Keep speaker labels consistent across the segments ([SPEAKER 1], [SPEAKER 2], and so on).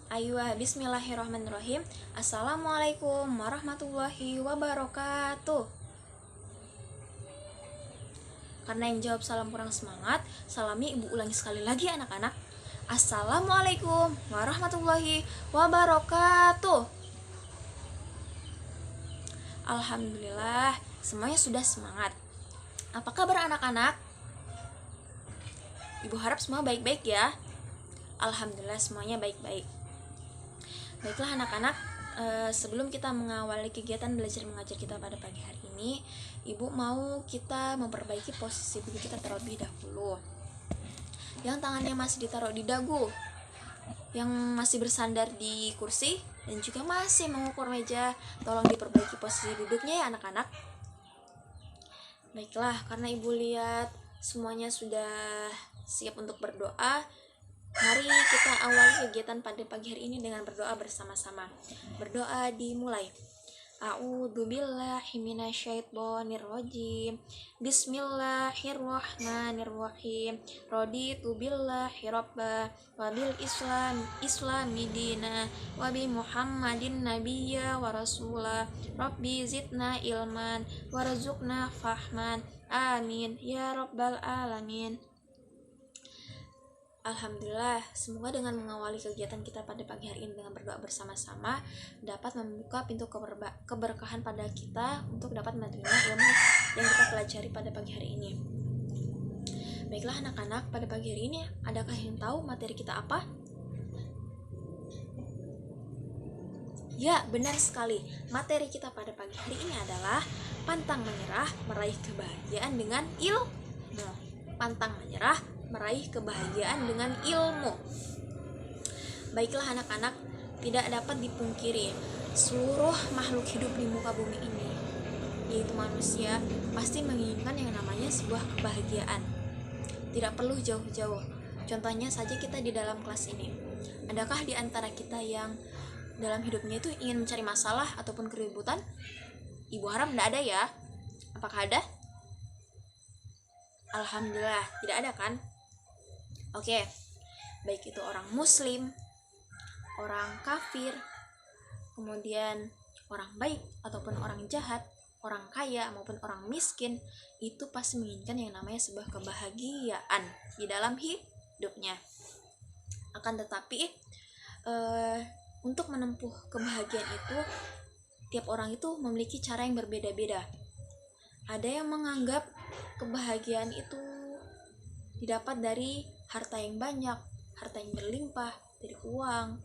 [SPEAKER 1] Aywa, bismillahirrahmanirrahim. Assalamualaikum warahmatullahi wabarakatuh. Karena yang jawab salam kurang semangat, salami ibu ulangi sekali lagi anak-anak. Assalamualaikum warahmatullahi wabarakatuh. Alhamdulillah, semuanya sudah semangat. Apa kabar anak-anak? Ibu harap semua baik-baik ya. Alhamdulillah semuanya baik-baik. Baiklah anak-anak, sebelum kita mengawali kegiatan belajar mengajar kita pada pagi hari ini, Ibu mau kita memperbaiki posisi duduk kita terlebih dahulu. Yang tangannya masih ditaruh di dagu, yang masih bersandar di kursi, dan juga masih mengukur meja, tolong diperbaiki posisi duduknya ya anak-anak. Baiklah, karena Ibu lihat semuanya sudah siap untuk berdoa, mari kita awali kegiatan pada pagi hari ini dengan berdoa bersama-sama. Berdoa dimulai. A'udzubillahi minasyaitonirrajim. Bismillahirrahmanirrahim. Raditu billahi rabba wa bil islami dina wa bi Muhammadin nabiyya wa rasula. Rabbi zidna ilman warzuqna fahman. Amin ya rabbal alamin. Alhamdulillah, semoga dengan mengawali kegiatan kita pada pagi hari ini dengan berdoa bersama-sama dapat membuka pintu keberkahan pada kita untuk dapat menerima ilmu yang kita pelajari pada pagi hari ini. Baiklah anak-anak, pada pagi hari ini adakah yang tahu materi kita apa? Ya, benar sekali. Materi kita pada pagi hari ini adalah pantang menyerah meraih kebahagiaan dengan ilmu. Pantang menyerah meraih kebahagiaan dengan ilmu. Baiklah anak-anak, tidak dapat dipungkiri seluruh makhluk hidup di muka bumi ini, yaitu manusia, pasti menginginkan yang namanya sebuah kebahagiaan. Tidak perlu jauh-jauh. Contohnya saja kita di dalam kelas ini. Adakah di antara kita yang dalam hidupnya itu ingin mencari masalah ataupun keributan? Ibu harap tidak ada ya. Apakah ada? Alhamdulillah, tidak ada kan? Oke, baik itu orang muslim, orang kafir, kemudian orang baik ataupun orang jahat, orang kaya maupun orang miskin, itu pasti menginginkan yang namanya sebuah kebahagiaan di dalam hidupnya. Akan tetapi untuk menempuh kebahagiaan itu, tiap orang itu memiliki cara yang berbeda-beda. Ada yang menganggap kebahagiaan itu didapat dari harta yang banyak, harta yang berlimpah, dari uang,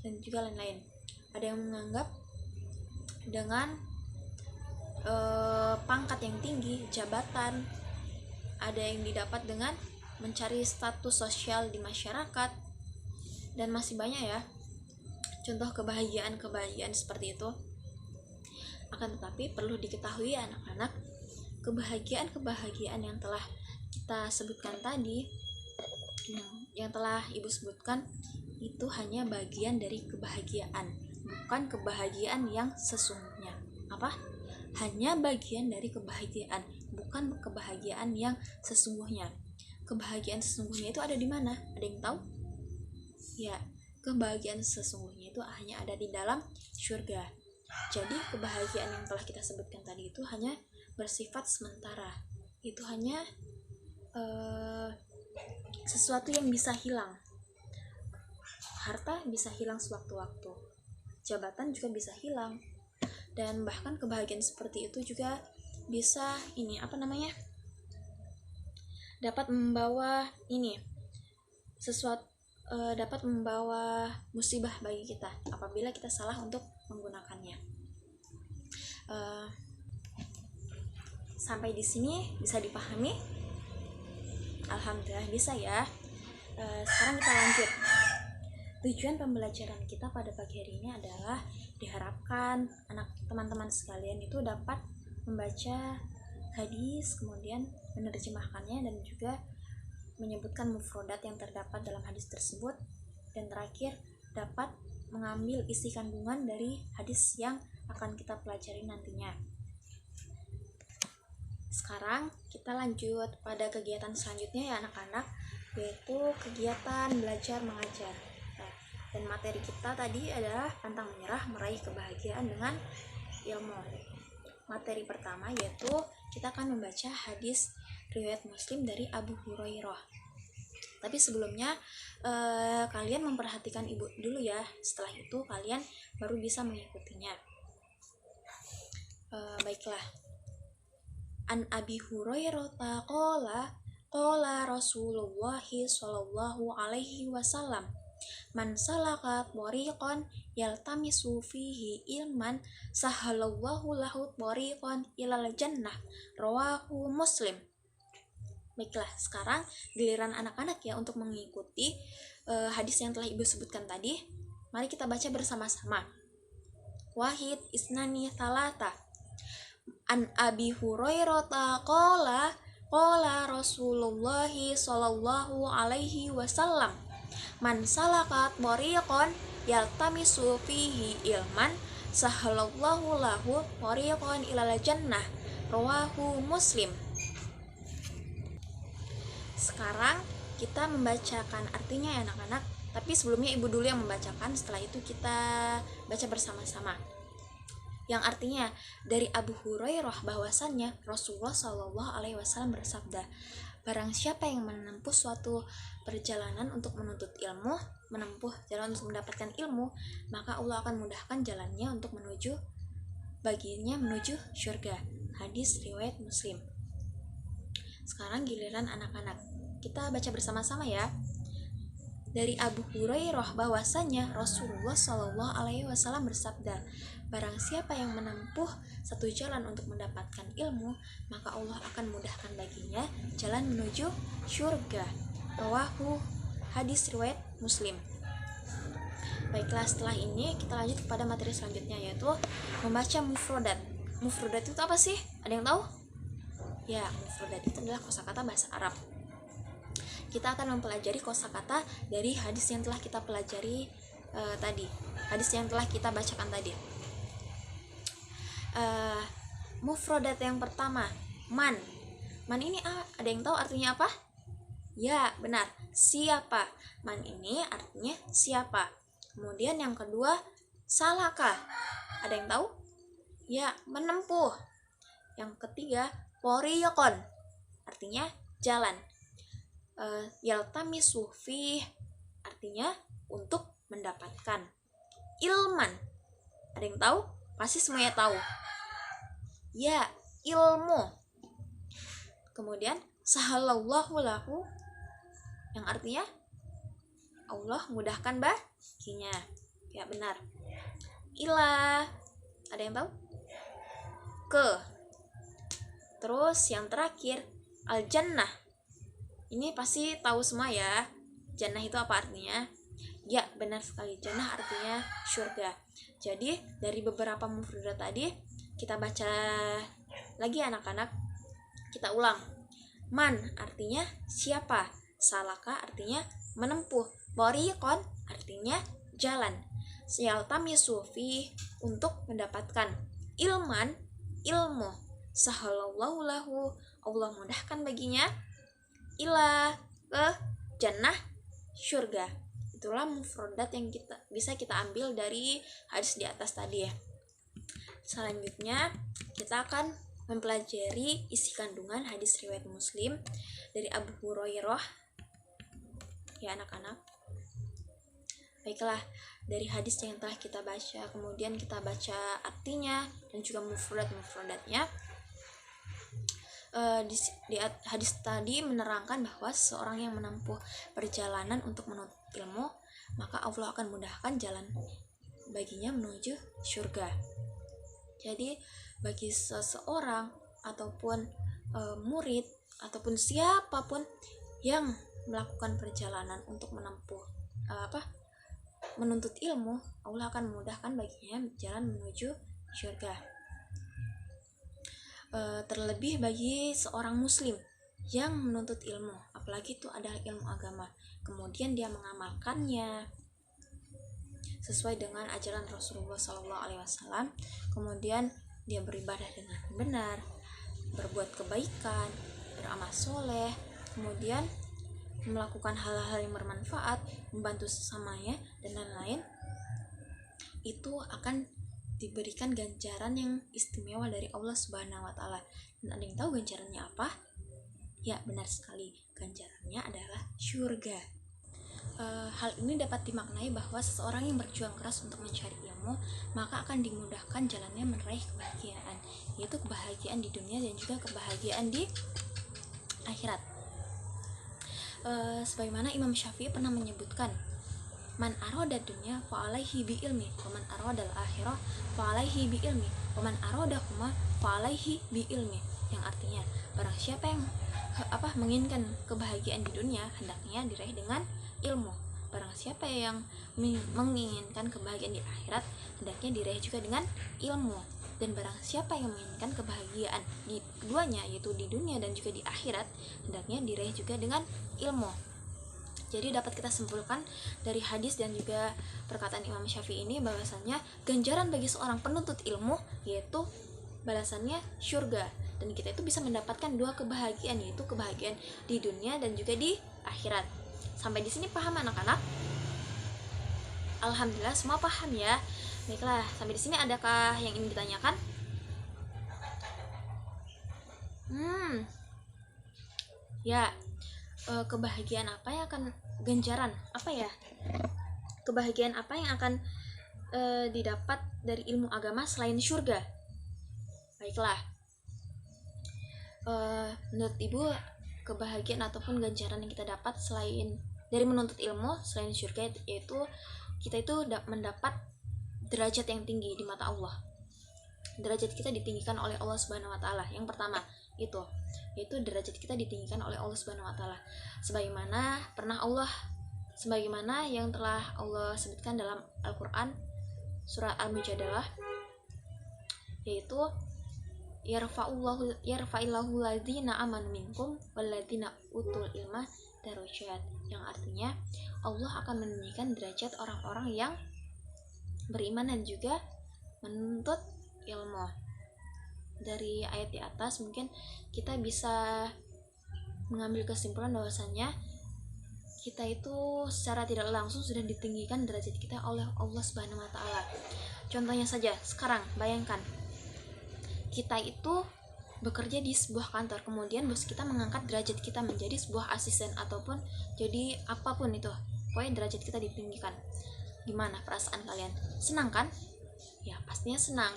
[SPEAKER 1] dan juga lain-lain. Ada yang menganggap dengan pangkat yang tinggi, jabatan. Ada yang didapat dengan mencari status sosial di masyarakat, dan masih banyak ya contoh kebahagiaan seperti itu. Akan tetapi perlu diketahui anak-anak, kebahagiaan yang telah kita sebutkan tadi, yang telah Ibu sebutkan, itu hanya bagian dari kebahagiaan, bukan kebahagiaan yang sesungguhnya. Apa? Hanya bagian dari kebahagiaan, bukan kebahagiaan yang sesungguhnya. Kebahagiaan sesungguhnya itu ada di mana? Ada yang tahu? Ya, kebahagiaan sesungguhnya itu hanya ada di dalam surga. Jadi kebahagiaan yang telah kita sebutkan tadi itu hanya bersifat sementara. Itu hanya sesuatu yang bisa hilang. Harta bisa hilang sewaktu-waktu, jabatan juga bisa hilang, dan bahkan kebahagiaan seperti itu juga bisa dapat membawa dapat membawa musibah bagi kita apabila kita salah untuk menggunakannya. Sampai di sini bisa dipahami? Alhamdulillah bisa ya. Sekarang kita lanjut. Tujuan pembelajaran kita pada pagi hari ini adalah diharapkan teman-teman sekalian itu dapat membaca hadis, kemudian menerjemahkannya, dan juga menyebutkan mufrodat yang terdapat dalam hadis tersebut, dan terakhir dapat mengambil isi kandungan dari hadis yang akan kita pelajari nantinya. Sekarang kita lanjut pada kegiatan selanjutnya ya anak-anak, yaitu kegiatan belajar mengajar. Dan materi kita tadi adalah pantang menyerah meraih kebahagiaan dengan ilmu. Materi pertama yaitu kita akan membaca hadis riwayat Muslim dari Abu Hurairah. Tapi sebelumnya kalian memperhatikan ibu dulu ya. Setelah itu kalian baru bisa mengikutinya. Baiklah. An Abi Hurairah qala Rasulullah sallallahu alaihi wasallam, man salaka thariqan yaltamisu fihi ilman sahalallahu lahu thariqan ilal jannah, rawahu Muslim. Baiklah, sekarang giliran anak-anak ya untuk mengikuti hadis yang telah Ibu sebutkan tadi. Mari kita baca bersama-sama. Wahid isnani thalata. An Abi Hurairah qala Rasulullah sallallahu alaihi wasallam, man salaka thariqan yaltamisu fihi ilman sahalallahu lahu thariqan ilal jannah, rawahu Muslim. Sekarang kita membacakan artinya ya anak-anak. Tapi sebelumnya Ibu dulu yang membacakan, setelah itu kita baca bersama-sama. Yang artinya dari Abu Hurairah bahwasannya Rasulullah Shallallahu Alaihi Wasallam bersabda, barang siapa yang menempuh suatu perjalanan untuk menuntut ilmu, menempuh jalan untuk mendapatkan ilmu, maka Allah akan mudahkan jalannya untuk menuju syurga. Hadis riwayat Muslim. Sekarang giliran anak-anak. Kita baca bersama-sama ya. Dari Abu Hurairah bahwasanya Rasulullah Shallallahu Alaihi Wasallam bersabda, barang siapa yang menempuh satu jalan untuk mendapatkan ilmu, maka Allah akan mudahkan baginya jalan menuju syurga. Rawahu, hadis riwayat Muslim. Baiklah, setelah ini kita lanjut kepada materi selanjutnya, yaitu membaca mufrodat. Mufrodat itu apa sih? Ada yang tahu? Ya, mufrodat itu adalah kosakata bahasa Arab. Kita akan mempelajari kosakata dari hadis yang telah kita pelajari tadi, hadis yang telah kita bacakan tadi. Mufrodat yang pertama, man. Man ini ada yang tahu artinya apa? Ya, benar, siapa. Man ini artinya siapa. Kemudian yang kedua, salaka. Ada yang tahu? Ya, menempuh. Yang ketiga, thariqan. Artinya jalan. Yaltamisu fi artinya untuk mendapatkan. Ilman. Ada yang tahu? Pasti semuanya tahu. Ya, ilmu. Kemudian sahalallahu lahu yang artinya Allah mudahkan baginya. Ya, benar. Ila. Ada yang tahu? Ke. Terus yang terakhir, al-jannah. Ini pasti tahu semua ya. Jannah itu apa artinya? Ya, benar sekali. Jannah artinya surga. Jadi, dari beberapa mufradat tadi, kita baca lagi anak-anak. Kita ulang. Man artinya siapa. Salaka artinya menempuh. Thariqan artinya jalan. Yaltamisu fi untuk mendapatkan. Ilman, ilmu. Sahalallahu lahu, Allah mudahkan baginya. Ila, ke jannah, syurga. Itulah mufradat yang bisa kita ambil dari hadis di atas tadi ya. Selanjutnya kita akan mempelajari isi kandungan hadis riwayat Muslim dari Abu Hurairah ya anak-anak. Baiklah, dari hadis yang telah kita baca, kemudian kita baca artinya dan juga mufradatnya. Di hadis tadi menerangkan bahwa seorang yang menempuh perjalanan untuk menuntut ilmu, maka Allah akan mudahkan jalan baginya menuju surga. Jadi bagi seseorang ataupun murid ataupun siapapun yang melakukan perjalanan untuk menuntut ilmu, Allah akan memudahkan baginya jalan menuju surga. Terlebih bagi seorang muslim yang menuntut ilmu, apalagi itu adalah ilmu agama, kemudian dia mengamalkannya sesuai dengan ajaran Rasulullah SAW, kemudian dia beribadah dengan benar, berbuat kebaikan, beramal soleh, kemudian melakukan hal-hal yang bermanfaat, membantu sesamanya dan lain-lain, itu akan diberikan ganjaran yang istimewa dari Allah Subhanahu wa taala. Dan ada yang tahu ganjarannya apa? Ya, benar sekali. Ganjarannya adalah surga. Hal ini dapat dimaknai bahwa seseorang yang berjuang keras untuk mencari ilmu, maka akan dimudahkan jalannya meraih kebahagiaan, yaitu kebahagiaan di dunia dan juga kebahagiaan di akhirat. Sebagaimana Imam Syafi'i pernah menyebutkan, man aroda dunya fa alaihi bi ilmi wa man aroda al-akhirah fa alaihi bi ilmi wa man arodahuma fa alaihi bi ilmi, yang artinya barang siapa yang menginginkan kebahagiaan di dunia, hendaknya diraih dengan ilmu. Barang siapa yang menginginkan kebahagiaan di akhirat, hendaknya diraih juga dengan ilmu. Dan barang siapa yang menginginkan kebahagiaan di keduanya, yaitu di dunia dan juga di akhirat, hendaknya diraih juga dengan ilmu. Jadi dapat kita simpulkan dari hadis dan juga perkataan Imam Syafi'i ini bahwasanya ganjaran bagi seorang penuntut ilmu yaitu balasannya surga, dan kita itu bisa mendapatkan dua kebahagiaan, yaitu kebahagiaan di dunia dan juga di akhirat. Sampai di sini paham anak-anak? Alhamdulillah semua paham ya. Baiklah, sampai di sini adakah yang ingin ditanyakan? Ya, kebahagiaan apa yang akan ganjaran apa ya? Kebahagiaan apa yang akan didapat dari ilmu agama selain surga? Baiklah, menurut Ibu, kebahagiaan ataupun ganjaran yang kita dapat selain dari menuntut ilmu selain surga, yaitu kita itu mendapat derajat yang tinggi di mata Allah. Derajat kita ditinggikan oleh Allah Subhanahu wa taala. Yang pertama yaitu derajat kita ditinggikan oleh Allah Subhanahu wa taala. Sebagaimana yang telah Allah sebutkan dalam Al-Qur'an surat Al-Mujadalah, yaitu yarfa'illahu ladzina amanu minkum walladzina utul ilma darajat, yang artinya Allah akan meninggikan derajat orang-orang yang beriman dan juga menuntut ilmu. Dari ayat di atas mungkin kita bisa mengambil kesimpulan bahwasanya kita itu secara tidak langsung sudah ditinggikan derajat kita oleh Allah Subhanahu wa taala. Contohnya saja, sekarang bayangkan kita itu bekerja di sebuah kantor, kemudian bos kita mengangkat derajat kita menjadi sebuah asisten ataupun jadi apapun itu, pokoknya derajat kita ditinggikan. Gimana perasaan kalian? Senang kan? Ya, pastinya senang.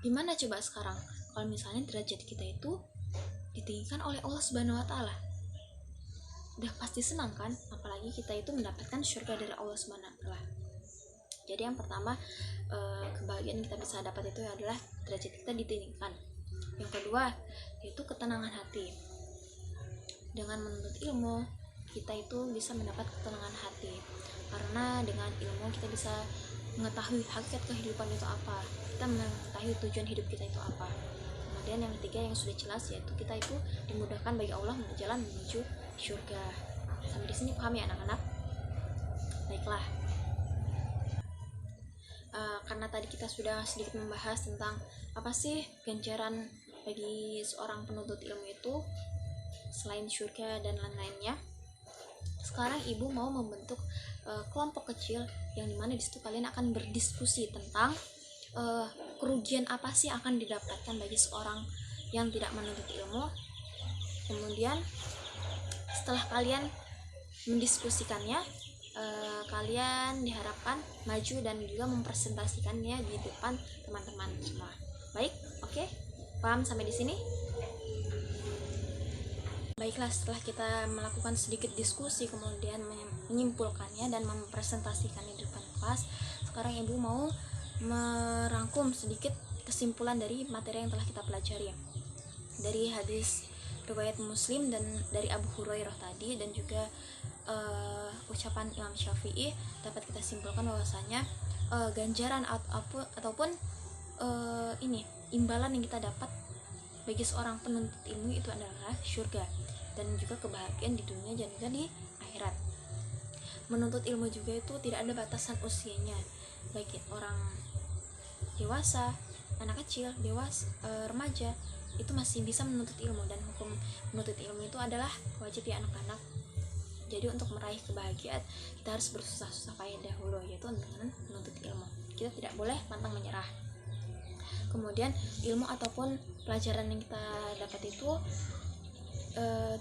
[SPEAKER 1] Gimana coba sekarang kalau misalnya derajat kita itu ditinggikan oleh Allah Subhanahu wa taala? Udah pasti senang kan? Apalagi kita itu mendapatkan surga dari Allah Subhanahu wa taala. Jadi yang pertama, kebahagiaan kita bisa dapat itu adalah derajat kita ditinggikan. Yang kedua, yaitu ketenangan hati. Dengan menuntut ilmu, kita itu bisa mendapat ketenangan hati. Karena dengan ilmu kita bisa mengetahui hakikat kehidupan itu apa. Kita mengetahui tujuan hidup kita itu apa. Kemudian yang ketiga yang sudah jelas, yaitu kita itu dimudahkan bagi Allah jalan menuju surga. Sampai di sini paham ya anak-anak? Baiklah. Karena tadi kita sudah sedikit membahas tentang apa sih ganjaran bagi seorang penuntut ilmu itu selain surga dan lain-lainnya. Sekarang Ibu mau membentuk kelompok kecil yang dimana disitu kalian akan berdiskusi tentang kerugian apa sih akan didapatkan bagi seorang yang tidak menuntut ilmu. Kemudian setelah kalian mendiskusikannya, kalian diharapkan maju dan juga mempresentasikannya di depan teman-teman semua. Baik, oke? Paham sampai di sini? Baiklah, setelah kita melakukan sedikit diskusi kemudian menyimpulkannya dan mempresentasikannya di depan kelas, sekarang Ibu mau merangkum sedikit kesimpulan dari materi yang telah kita pelajari dari hadis riwayat Muslim dan dari Abu Hurairah tadi, dan juga ucapan Imam Syafi'i. Dapat kita simpulkan bahwasanya ganjaran ataupun imbalan yang kita dapat bagi seorang penuntut ilmu itu adalah surga dan juga kebahagiaan di dunia dan juga di akhirat. Menuntut ilmu juga itu tidak ada batasan usianya, baik orang dewasa, anak kecil, dewasa, remaja, itu masih bisa menuntut ilmu, dan hukum menuntut ilmu itu adalah wajib ya anak-anak. Jadi untuk meraih kebahagiaan kita harus bersusah-susah payah dahulu, yaitu dengan menuntut ilmu. Kita tidak boleh pantang menyerah. Kemudian ilmu ataupun pelajaran yang kita dapat itu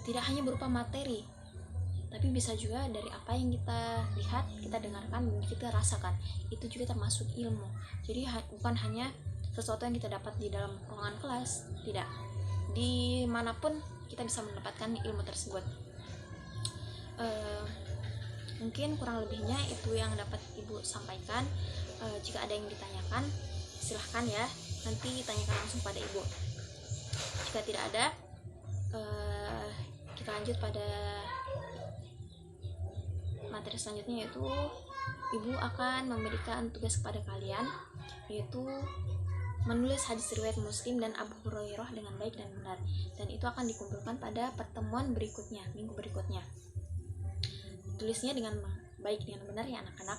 [SPEAKER 1] tidak hanya berupa materi, tapi bisa juga dari apa yang kita lihat, kita dengarkan, dan kita rasakan. Itu juga termasuk ilmu. Jadi bukan hanya sesuatu yang kita dapat di dalam ruangan kelas, tidak. Dimanapun kita bisa mendapatkan ilmu tersebut. Mungkin kurang lebihnya itu yang dapat Ibu sampaikan. Jika ada yang ditanyakan, silahkan ya, nanti tanyakan langsung pada Ibu. Jika tidak ada, kita lanjut pada materi selanjutnya, yaitu Ibu akan memberikan tugas kepada kalian, yaitu menulis hadis riwayat Muslim dan Abu Hurairah dengan baik dan benar, dan itu akan dikumpulkan pada pertemuan berikutnya, minggu berikutnya. Tulisnya dengan baik, dengan benar ya anak-anak.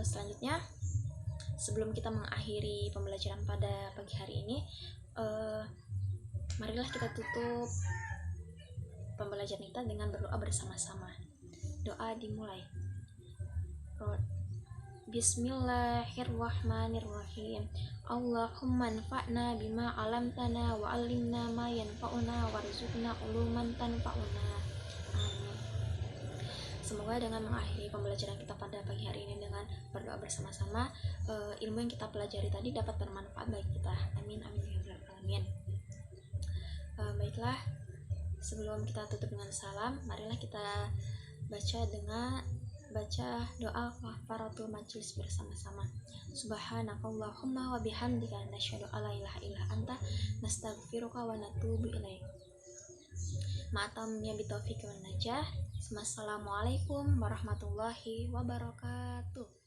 [SPEAKER 1] Selanjutnya, sebelum kita mengakhiri pembelajaran pada pagi hari ini, marilah kita tutup pembelajaran kita dengan berdoa bersama-sama. Doa dimulai. Bismillahirrahmanirrahim. Allahumma anfa'na bima 'allamtana wa 'allimna ma yanfa'una warzuqna uluman tanfa'una. Amin. Semoga dengan mengakhiri pembelajaran kita pada pagi hari ini dengan berdoa bersama-sama, ilmu yang kita pelajari tadi dapat bermanfaat bagi kita. Amin amin ya rabbal alamin. Baiklah, sebelum kita tutup dengan salam, marilah kita baca doa kafaratul majlis bersama-sama. Subhanakallahumma wa bihamdika nasyhadu alla ilaha illa anta nastaghfiruka wa natubu ilaik. Ma'atam ya bitaufiq wal najah. Wassalamualaikum warahmatullahi wabarakatuh.